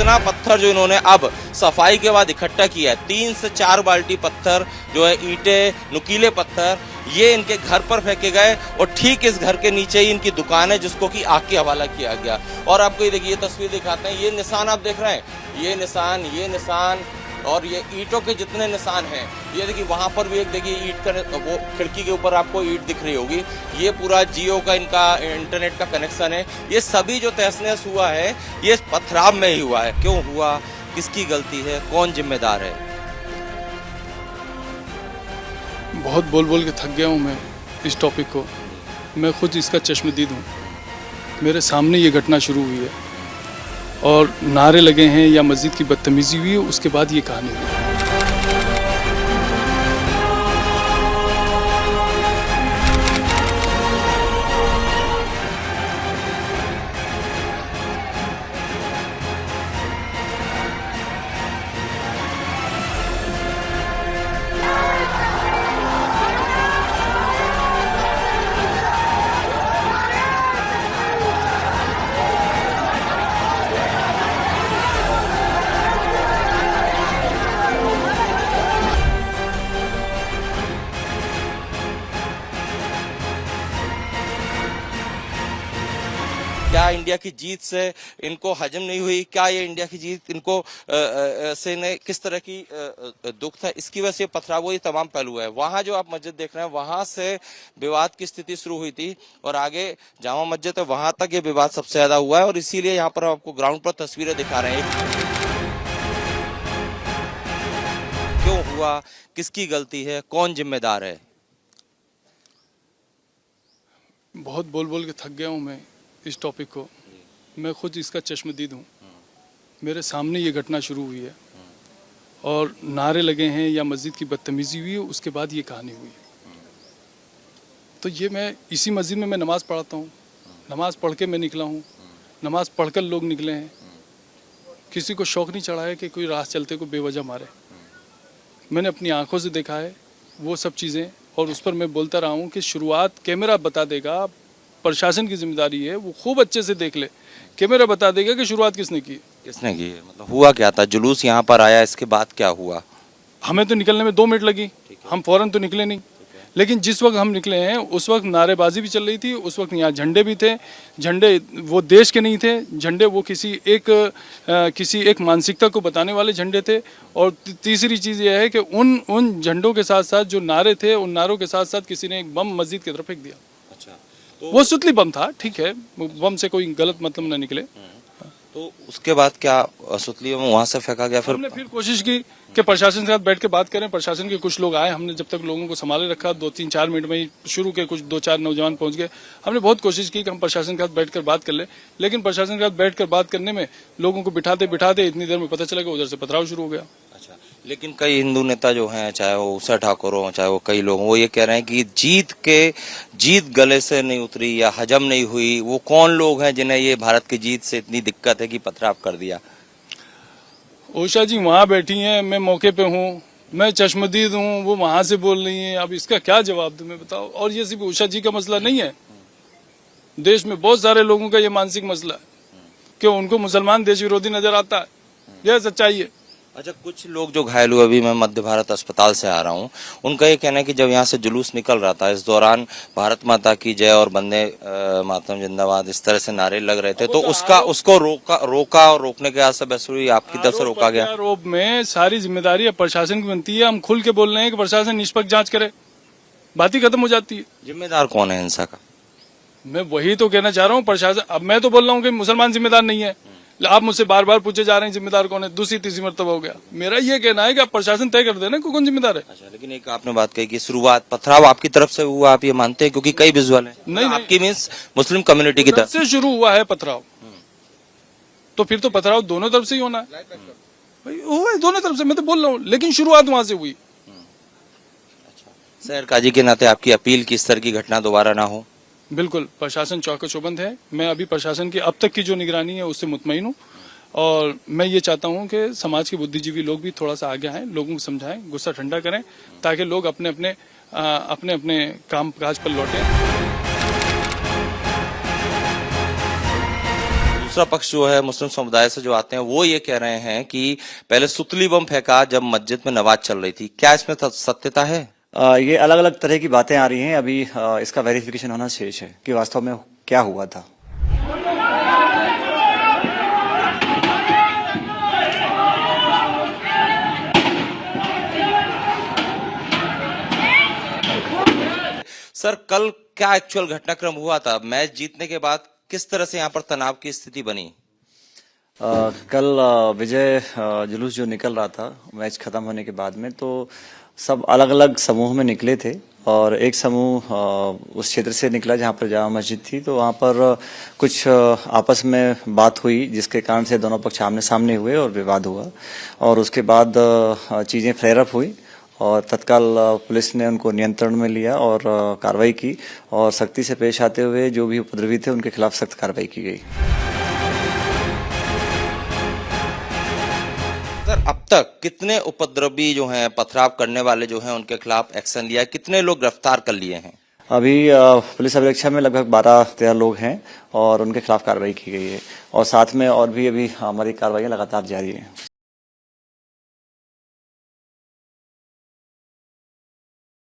इतना पत्थर जो इन्होंने अब सफाई के बाद इकट्ठा किया है, 3 से 4 बाल्टी पत्थर जो है, ईंटें, नुकीले पत्थर, ये इनके घर पर फेंके गए और ठीक इस घर के नीचे ही इनकी दुकान है जिसको कि आग के हवाला किया गया। और आपको ये देखिए, ये तस्वीर दिखाते हैं, ये निशान आप देख रहे हैं, ये निशान और ये ईंटों के जितने निशान हैं, ये देखिए वहां पर भी एक देखिए ईंट का, वो खिड़की के ऊपर आपको ईंट दिख रही होगी, ये पूरा जियो का इनका इंटरनेट का कनेक्शन है। ये सभी जो तहस नहस हुआ है ये पथराव में ही हुआ है। क्यों हुआ, किसकी गलती है, कौन जिम्मेदार है? बहुत बोल बोल के थक गया हूँ मैं इस टॉपिक को। मैं खुद इसका चश्मदीद हूँ। मेरे सामने ये घटना शुरू हुई है और नारे लगे हैं या मस्जिद की बदतमीजी हुई है, उसके बाद ये कहानी हुई। क्या इंडिया की जीत से इनको हजम नहीं हुई? क्या ये इंडिया की जीत इनको से ने किस तरह की दुख था, इसकी वजह से पथराव हुआ? ये तमाम पहलू है। वहां जो आप मस्जिद देख रहे हैं, वहां से विवाद की स्थिति शुरू हुई थी और आगे जामा मस्जिद है, वहां तक ये विवाद सबसे ज्यादा हुआ है और इसीलिए यहाँ पर आपको ग्राउंड पर तस्वीरें दिखा रहे हैं। क्यों हुआ, किसकी गलती है, कौन जिम्मेदार है? बहुत बोल बोल के थक गया हूँ मैं इस टॉपिक को। मैं खुद इसका चश्मदीद हूँ। मेरे सामने ये घटना शुरू हुई है और नारे लगे हैं या मस्जिद की बदतमीजी हुई है, उसके बाद ये कहानी हुई। तो ये मैं इसी मस्जिद में मैं नमाज़ पढ़ाता हूँ। नमाज पढ़ के मैं निकला हूँ, नमाज पढ़कर लोग निकले हैं। किसी को शौक़ नहीं चढ़ा है कि कोई राह चलते को बेवजह मारे। मैंने अपनी आंखों से देखा है वो सब चीज़ें और उस पर मैं बोलता रहा हूँ कि शुरुआत कैमरा बता देगा, प्रशासन की जिम्मेदारी है, वो खूब अच्छे से देख ले, कैमरा बता देगा कि शुरुआत किसने की है। मतलब हुआ क्या था? जुलूस यहाँ पर आया, इसके बाद क्या हुआ? हमें तो निकलने में 2 मिनट लगी, हम फौरन तो निकले नहीं। लेकिन जिस वक्त हम निकले हैं उस वक्त नारेबाजी भी चल रही थी, उस वक्त यहाँ झंडे भी थे। झंडे वो देश के नहीं थे, झंडे वो किसी एक मानसिकता को बताने वाले झंडे थे। और तीसरी चीज़ यह है कि उन झंडों के साथ साथ जो नारे थे, उन नारों के साथ साथ किसी ने एक बम मस्जिद की तरफ फेंक दिया। तो वो सुतली बम था, ठीक है, बम से कोई गलत मतलब ना निकले। तो उसके बाद क्या सुतली बम वहां से फेंका गया? हमने फिर कोशिश की कि प्रशासन के साथ बैठ के बात करें। प्रशासन के कुछ लोग आए, हमने जब तक लोगों को संभाले रखा, 2-3-4 मिनट में ही शुरू के कुछ 2-4 नौजवान पहुंच गए। हमने बहुत कोशिश की कि हम प्रशासन के साथ बैठकर बात कर ले, लेकिन प्रशासन के साथ बैठकर बात करने में लोगों को बिठाते इतनी देर में पता चला कि उधर से पथराव शुरू हो गया। अच्छा, लेकिन कई हिंदू नेता जो हैं, चाहे वो उषा ठाकुर हो, चाहे वो कई लोग, वो ये कह रहे हैं कि जीत गले से नहीं उतरी या हजम नहीं हुई। वो कौन लोग हैं जिन्हें ये भारत की जीत से इतनी दिक्कत है कि पथराव कर दिया? उषा जी वहाँ बैठी हैं, मैं मौके पे हूँ, मैं चश्मदीद हूँ, वो वहाँ से बोल रही हैं। अब इसका क्या जवाब दूं मैं, बताओ। और ये सिर्फ उषा जी का मसला नहीं है, देश में बहुत सारे लोगों का ये मानसिक मसला है कि उनको मुसलमान देश विरोधी नजर आता है। यह सच्चाई है। अच्छा, कुछ लोग जो घायल हुए, अभी मैं मध्य भारत अस्पताल से आ रहा हूँ, उनका ये कहना है कि जब यहाँ से जुलूस निकल रहा था, इस दौरान भारत माता की जय और वंदे मातरम जिंदाबाद इस तरह से नारे लग रहे थे, तो उसको रोका और रोकने के आस हुई, आपकी तरफ से रोका गया। आरोप में सारी जिम्मेदारी प्रशासन की बनती है। हम खुल के बोल रहे हैं कि प्रशासन निष्पक्ष जाँच करे, बात ही खत्म हो जाती है। जिम्मेदार कौन है हिंसा का? मैं वही तो कहना चाह रहा हूँ, प्रशासन। अब मैं तो बोल रहा हूँ कि मुसलमान जिम्मेदार नहीं है, आप मुझसे बार बार पूछे जा रहे हैं जिम्मेदार कौन है, दूसरी तीसरी मर्तबा हो गया। मेरा ये कहना है कि आप प्रशासन तय कर देना कौन जिम्मेदार है। अच्छा, लेकिन एक आपने बात कही कि शुरुआत पथराव आपकी तरफ से हुआ, आप ये मानते हैं? क्योंकि कई विजुअल है। नहीं, आपकी मीन्स मुस्लिम कम्युनिटी की तरफ से शुरू हुआ है पथराव, तो फिर तो पथराव दोनों तरफ से ही होना है भाई, हुआ है दोनों तरफ से, मैं तो बोल रहा हूँ, लेकिन शुरुआत वहां से हुई। शहर काजी के नाते आपकी अपील की इस तरह की घटना दोबारा ना हो? बिल्कुल, प्रशासन चौकस-चौबंद है। मैं अभी प्रशासन की अब तक की जो निगरानी है उससे मुतमईन हूँ और मैं ये चाहता हूँ कि समाज के बुद्धिजीवी लोग भी थोड़ा सा आगे आएं, लोगों को समझाएं, गुस्सा ठंडा करें, ताकि लोग अपने अपने काम काज पर लौटें। दूसरा पक्ष जो है मुस्लिम समुदाय से जो आते हैं वो ये कह रहे हैं कि पहले सुतली बम फेंका जब मस्जिद में नमाज चल रही थी, क्या इसमें सत्यता है? ये अलग अलग तरह की बातें आ रही हैं। अभी इसका वेरिफिकेशन होना शेष है कि वास्तव में क्या हुआ था। सर कल क्या एक्चुअल घटनाक्रम हुआ था? मैच जीतने के बाद किस तरह से यहाँ पर तनाव की स्थिति बनी? कल विजय जुलूस जो निकल रहा था मैच खत्म होने के बाद में, तो सब अलग अलग समूह में निकले थे और एक समूह उस क्षेत्र से निकला जहाँ पर जामा मस्जिद थी। तो वहाँ पर कुछ आपस में बात हुई जिसके कारण से दोनों पक्ष आमने सामने हुए और विवाद हुआ और उसके बाद चीज़ें फ्लेयर अप हुई और तत्काल पुलिस ने उनको नियंत्रण में लिया और कार्रवाई की और सख्ती से पेश आते हुए जो भी उपद्रवी थे उनके खिलाफ सख्त कार्रवाई की गई। सर अब तक कितने उपद्रवी जो हैं, पथराव करने वाले जो हैं, उनके खिलाफ एक्शन लिया है? कितने लोग गिरफ्तार कर लिए हैं? अभी पुलिस अभिरक्षा में लगभग 12-13 लोग हैं और उनके खिलाफ कार्रवाई की गई है और साथ में और भी अभी हमारी कार्रवाई लगातार जारी है।